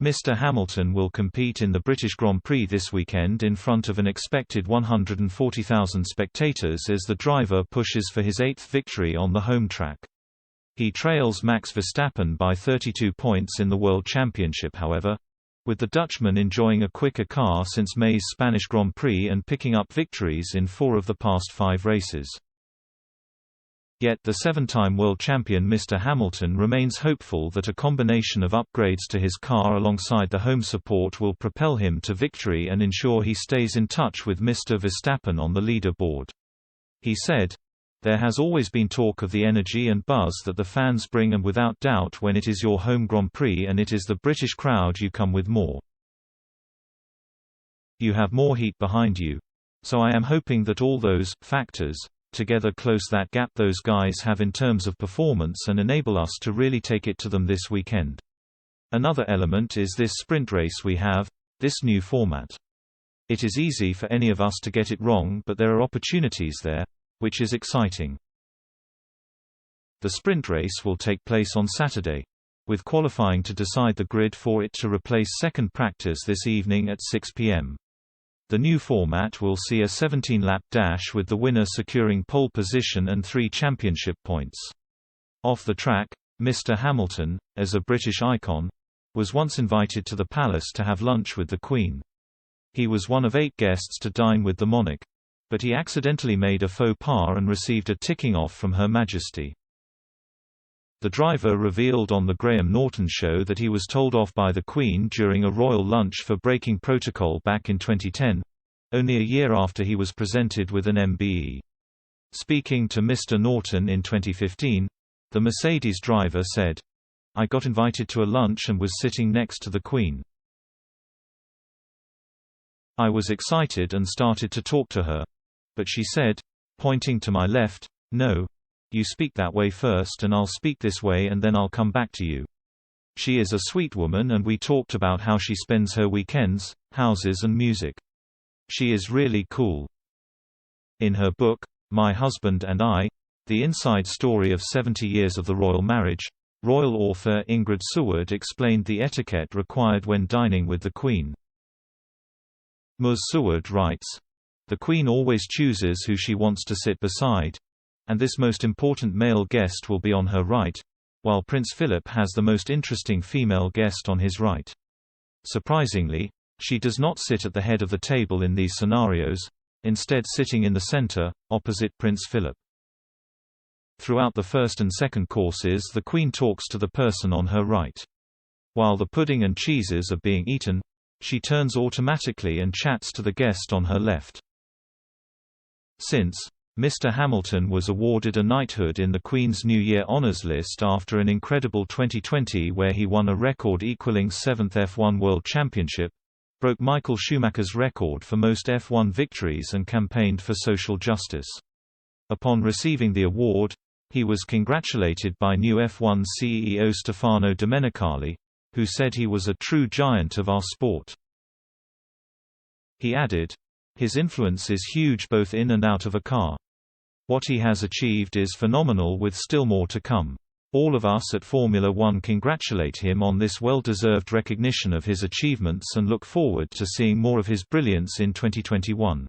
Mr Hamilton will compete in the British Grand Prix this weekend in front of an expected 140,000 spectators as the driver pushes for his 8th victory on the home track. He trails Max Verstappen by 32 points in the World Championship however, with the Dutchman enjoying a quicker car since May's Spanish Grand Prix and picking up victories in 4 of the past 5 races. Yet the 7-time world champion Mr Hamilton remains hopeful that a combination of upgrades to his car alongside the home support will propel him to victory and ensure he stays in touch with Mr Verstappen on the leaderboard. He said, "There has always been talk of the energy and buzz that the fans bring, and without doubt when it is your home Grand Prix and it is the British crowd you come with more. You have more heat behind you. So I am hoping that all those factors together close that gap those guys have in terms of performance and enable us to really take it to them this weekend. Another element is this sprint race we have, this new format. It is easy for any of us to get it wrong, but there are opportunities there, which is exciting." The sprint race will take place on Saturday, with qualifying to decide the grid for it to replace second practice this evening at 6 p.m. The new format will see a 17-lap dash with the winner securing pole position and 3 championship points. Off the track, Mr Hamilton, as a British icon, was once invited to the palace to have lunch with the Queen. He was one of 8 guests to dine with the monarch, but he accidentally made a faux pas and received a ticking off from Her Majesty. The driver revealed on the Graham Norton Show that he was told off by the Queen during a royal lunch for breaking protocol back in 2010, only a year after he was presented with an MBE. Speaking to Mr Norton in 2015, the Mercedes driver said, "I got invited to a lunch and was sitting next to the Queen. I was excited and started to talk to her. But she said, pointing to my left, 'No. You speak that way first and I'll speak this way and then I'll come back to you.' She is a sweet woman and we talked about how she spends her weekends, houses and music. She is really cool." In her book, My Husband and I, The Inside Story of 70 Years of the Royal Marriage, royal author Ingrid Seward explained the etiquette required when dining with the Queen. Ms. Seward writes, "The Queen always chooses who she wants to sit beside, and this most important male guest will be on her right, while Prince Philip has the most interesting female guest on his right. Surprisingly, she does not sit at the head of the table in these scenarios, instead sitting in the center, opposite Prince Philip. Throughout the first and second courses the Queen talks to the person on her right. While the pudding and cheeses are being eaten, she turns automatically and chats to the guest on her left." Since Mr Hamilton was awarded a knighthood in the Queen's New Year Honours List after an incredible 2020 where he won a record-equalling 7th F1 World Championship, broke Michael Schumacher's record for most F1 victories and campaigned for social justice. Upon receiving the award, he was congratulated by new F1 CEO Stefano Domenicali, who said he was a true giant of our sport. He added, "His influence is huge both in and out of a car. What he has achieved is phenomenal with still more to come. All of us at Formula One congratulate him on this well-deserved recognition of his achievements and look forward to seeing more of his brilliance in 2021.